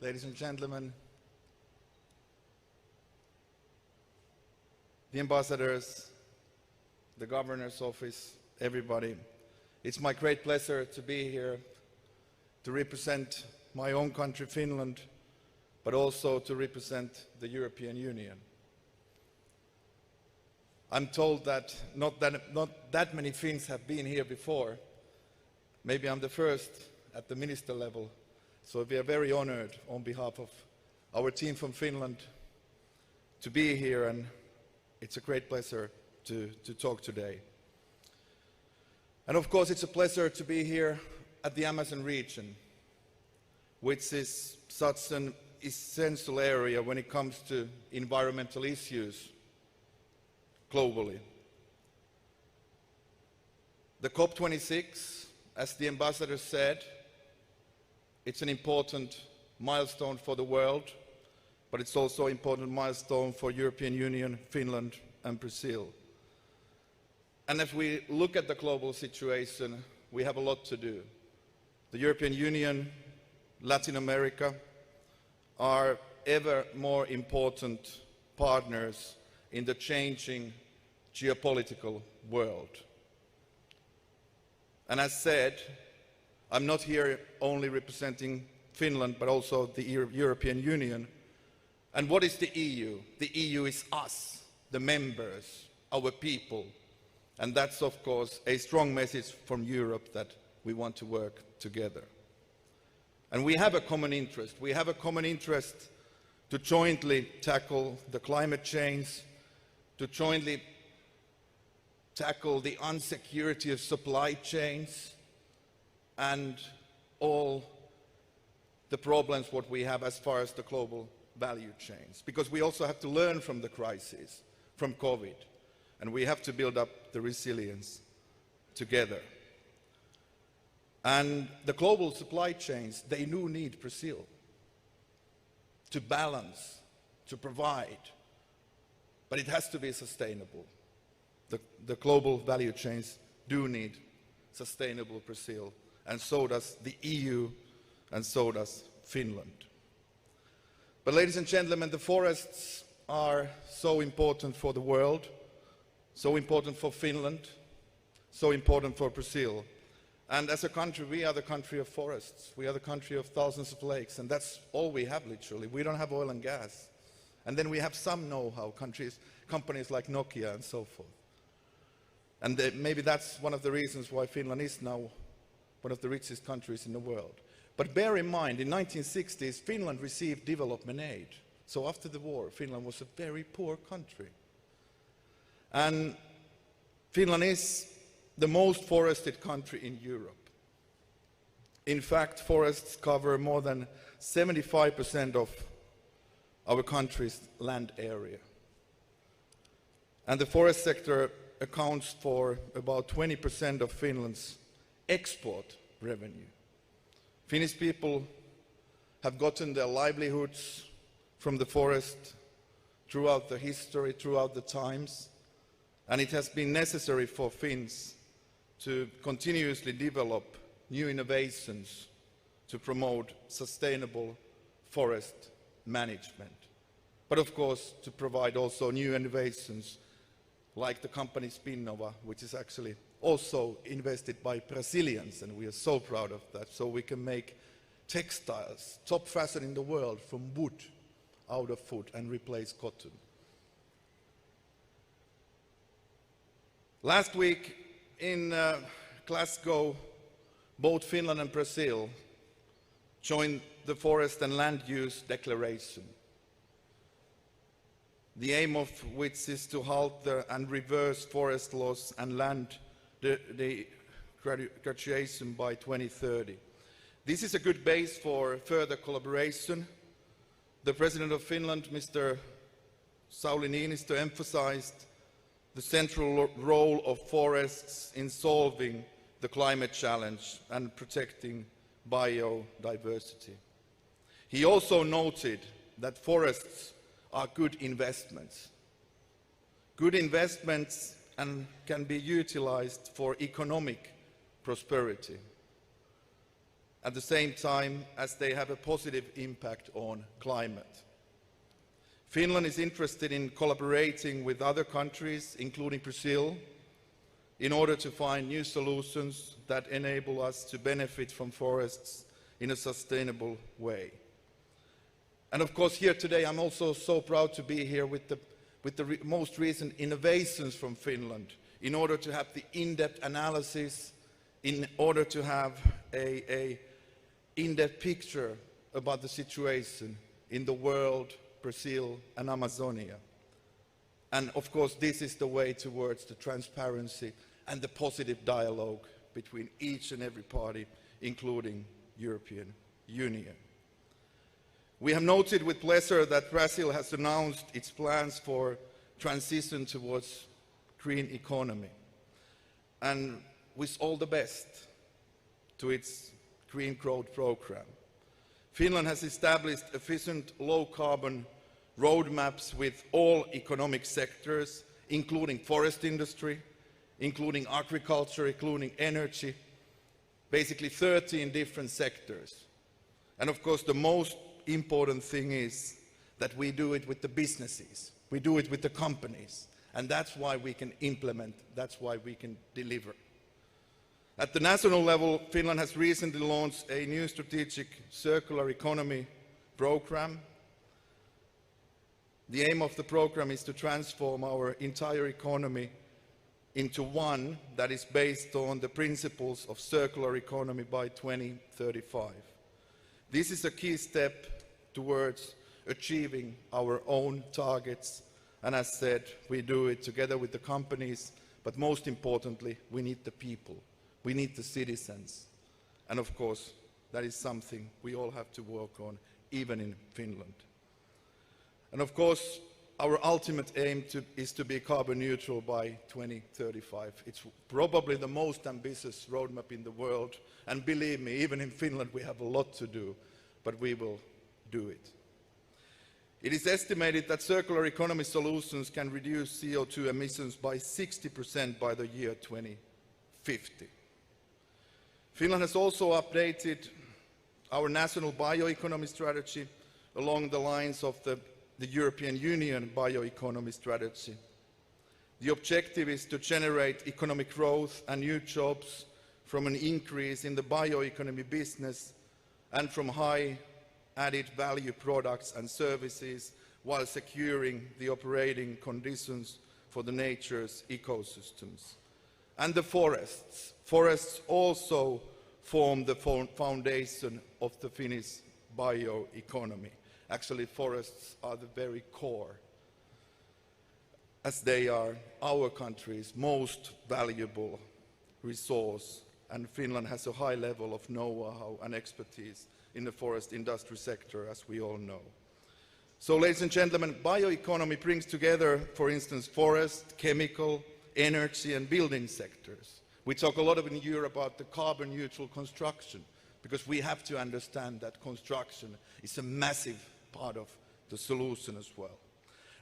ladies and gentlemen, the ambassadors, the governor's office, everybody. It's my great pleasure to be here to represent my own country, Finland, but also to represent the European Union. I'm told that not that many Finns have been here before. Maybe I'm the first at the minister level, so we are very honored on behalf of our team from Finland to be here, and it's a great pleasure to talk today. And of course it's a pleasure to be here at the Amazon region, which is such an essential area when it comes to environmental issues globally. The COP26, as the ambassador said, it's an important milestone for the world, but it's also an important milestone for European Union, Finland and Brazil. And if we look at the global situation, we have a lot to do. The European Union, Latin America are ever more important partners in the changing geopolitical world. And as said, I'm not here only representing Finland, but also the European Union. And what is the EU? The EU is us, the members, our people. And that's, of course, a strong message from Europe that we want to work together. And we have a common interest. We have a common interest to jointly tackle the climate change, to jointly tackle the insecurity of supply chains and all the problems what we have as far as the global value chains. Because we also have to learn from the crisis, from COVID, and we have to build up the resilience together. And the global supply chains, they do need Brazil to balance, to provide, but it has to be sustainable. The global value chains do need sustainable Brazil, and so does the EU, and so does Finland. But ladies and gentlemen, the forests are so important for the world, so important for Finland, so important for Brazil. And as a country, we are the country of forests. We are the country of thousands of lakes, and that's all we have, literally. We don't have oil and gas. And then we have some know-how, companies like Nokia and so forth. And maybe that's one of the reasons why Finland is now one of the richest countries in the world. But bear in mind, in the 1960s, Finland received development aid. So after the war, Finland was a very poor country. And Finland is the most forested country in Europe. In fact, forests cover more than 75% of our country's land area. And the forest sector accounts for about 20% of Finland's export revenue. Finnish people have gotten their livelihoods from the forest throughout the history, throughout the times, and it has been necessary for Finns to continuously develop new innovations to promote sustainable forest management. But of course, to provide also new innovations like the company Spinnova, which is actually also invested by Brazilians, and we are so proud of that. So we can make textiles, top fashion in the world, from wood, out of wood, and replace cotton. Last week in Glasgow, both Finland and Brazil joined the Forest and Land Use Declaration, the aim of which is to halt and reverse forest loss and land degradation by 2030. This is a good base for further collaboration. The President of Finland, Mr. Sauli Niinistö, emphasized the central role of forests in solving the climate challenge and protecting biodiversity. He also noted that forests are good investments and can be utilized for economic prosperity. at the same time as they have a positive impact on climate. Finland is interested in collaborating with other countries, including Brazil, in order to find new solutions that enable us to benefit from forests in a sustainable way. And of course, here today, I'm also so proud to be here with the most recent innovations from Finland, in order to have the in-depth analysis, in order to have a in-depth picture about the situation in the world, Brazil and Amazonia. And of course, this is the way towards the transparency and the positive dialogue between each and every party, including European Union. We have noted with pleasure that Brazil has announced its plans for transition towards green economy, and wish all the best to its green growth program. Finland has established efficient low-carbon roadmaps with all economic sectors, including forest industry, including agriculture, including energy, basically 13 different sectors. And of course, the most important thing is that we do it with the businesses, we do it with the companies, and that's why we can implement, that's why we can deliver. At the national level, Finland has recently launched a new strategic circular economy program. The aim of the program is to transform our entire economy into one that is based on the principles of circular economy by 2035. This is a key step towards achieving our own targets, and as said, we do it together with the companies, but most importantly, we need the people. We need the citizens, and of course, that is something we all have to work on, even in Finland. And of course, our ultimate aim is to be carbon neutral by 2035. It's probably the most ambitious roadmap in the world, and believe me, even in Finland we have a lot to do, but we will do it. It is estimated that circular economy solutions can reduce CO2 emissions by 60% by the year 2050. Finland has also updated our national bioeconomy strategy along the lines of the European Union bioeconomy strategy. The objective is to generate economic growth and new jobs from an increase in the bioeconomy business and from high added value products and services, while securing the operating conditions for the nature's ecosystems. And the forests. Forests also form the foundation of the Finnish bioeconomy. Actually, forests are the very core, as they are our country's most valuable resource, and Finland has a high level of know-how and expertise in the forest industry sector, as we all know. So, ladies and gentlemen, bioeconomy brings together, for instance, forest, chemical, energy and building sectors. We talk a lot in Europe about the carbon neutral construction, because we have to understand that construction is a massive part of the solution as well.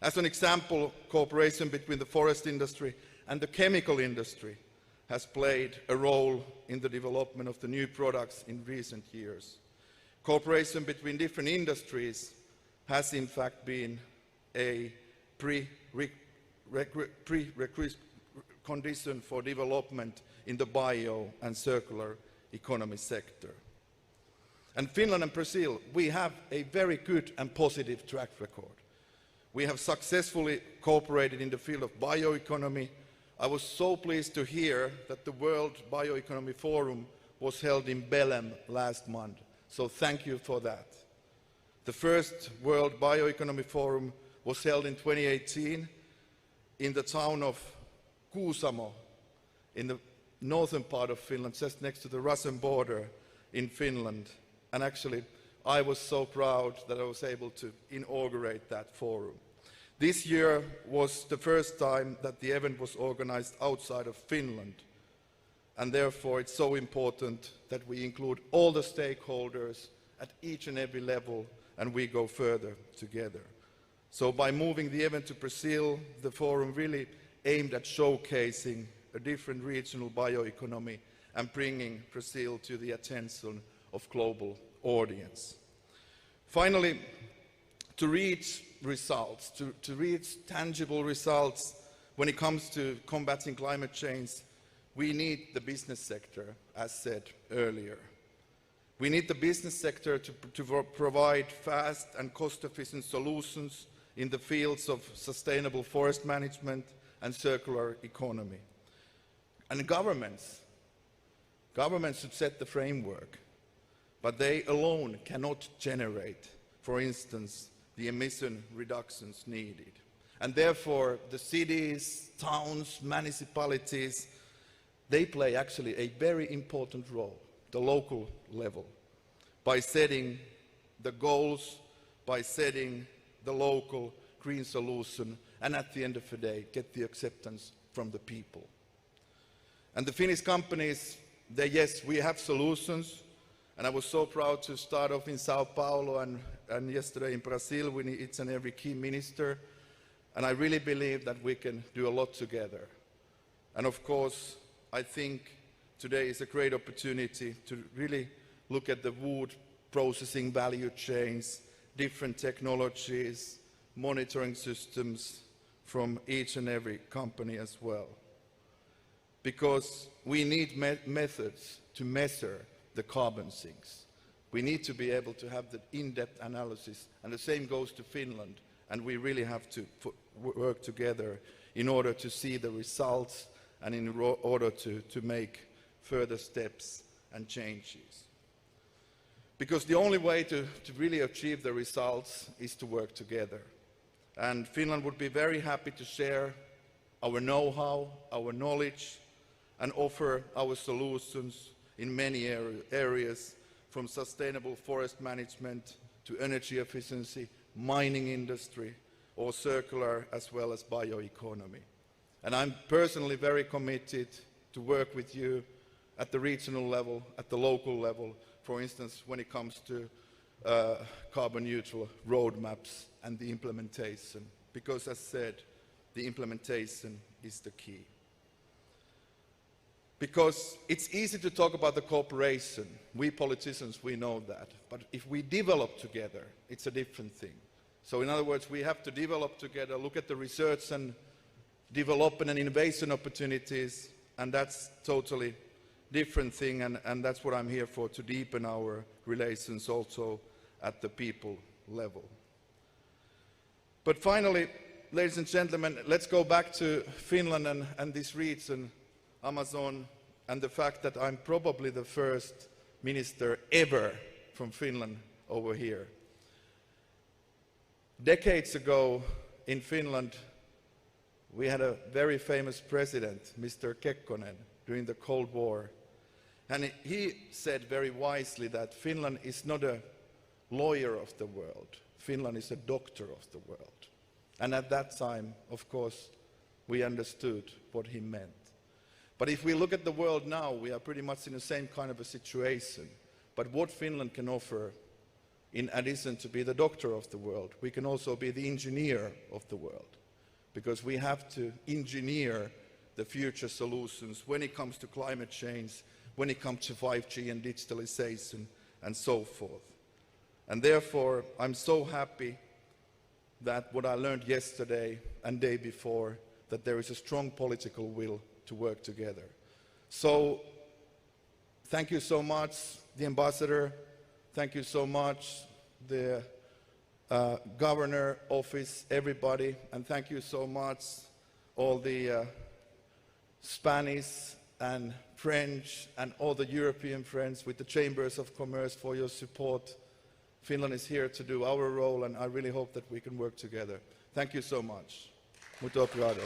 As an example, cooperation between the forest industry and the chemical industry has played a role in the development of the new products in recent years. Cooperation between different industries has in fact been a prerequisite condition for development in the bio and circular economy sector. And Finland and Brazil, we have a very good and positive track record. We have successfully cooperated in the field of bioeconomy. I was so pleased to hear that the World Bioeconomy Forum was held in Belém last month. So thank you for that. The first World Bioeconomy Forum was held in 2018 in the town of Kuusamo, in the northern part of Finland, just next to the Russian border in Finland. And actually, I was so proud that I was able to inaugurate that forum. This year was the first time that the event was organized outside of Finland. And therefore, it's so important that we include all the stakeholders at each and every level, and we go further together. So by moving the event to Brazil, the forum really aimed at showcasing a different regional bioeconomy and bringing Brazil to the attention of global audience. Finally, to reach results, to reach tangible results when it comes to combating climate change, we need the business sector, as said earlier. We need the business sector to provide fast and cost-efficient solutions in the fields of sustainable forest management and circular economy. And governments should set the framework, but they alone cannot generate, for instance, the emission reductions needed. And therefore, the cities, towns, municipalities, they play actually a very important role, the local level, by setting the goals, by setting the local green solution, and at the end of the day, get the acceptance from the people. And the Finnish companies, yes, we have solutions, and I was so proud to start off in Sao Paulo and yesterday in Brazil with each and every key minister, and I really believe that we can do a lot together. And of course, I think today is a great opportunity to really look at the wood processing value chains, different technologies, monitoring systems from each and every company as well. Because we need methods to measure the carbon sinks. We need to be able to have the in-depth analysis, and the same goes to Finland, and we really have to work together in order to see the results and in order to make further steps and changes. Because the only way to really achieve the results is to work together. And Finland would be very happy to share our know-how, our knowledge, and offer our solutions in many areas, from sustainable forest management to energy efficiency, mining industry, or circular as well as bioeconomy. And I'm personally very committed to work with you at the regional level, at the local level, for instance, when it comes to carbon neutral roadmaps and the implementation, because as said, the implementation is the key. Because it's easy to talk about the cooperation. We politicians, we know that. But if we develop together, it's a different thing. So in other words, we have to develop together, look at the research and development and innovation opportunities, and that's totally different thing, and that's what I'm here for, to deepen our relations also at the people level. But finally, ladies and gentlemen, let's go back to Finland and this region, Amazon, and the fact that I'm probably the first minister ever from Finland over here. Decades ago in Finland, we had a very famous president, Mr. Kekkonen, during the Cold War. And he said very wisely that Finland is not a lawyer of the world. Finland is a doctor of the world. And at that time, of course, we understood what he meant. But if we look at the world now, we are pretty much in the same kind of a situation. But what Finland can offer, in addition to be the doctor of the world, we can also be the engineer of the world. Because we have to engineer the future solutions when it comes to climate change, when it comes to 5G and digitalization, and so forth. And therefore, I'm so happy that what I learned yesterday and day before, that there is a strong political will to work together. So, thank you so much, the ambassador. Thank you so much, the governor office, everybody. And thank you so much, all the Spanish and French and all the European friends with the Chambers of Commerce for your support. Finland is here to do our role, and I really hope that we can work together. Thank you so much. Muito obrigado.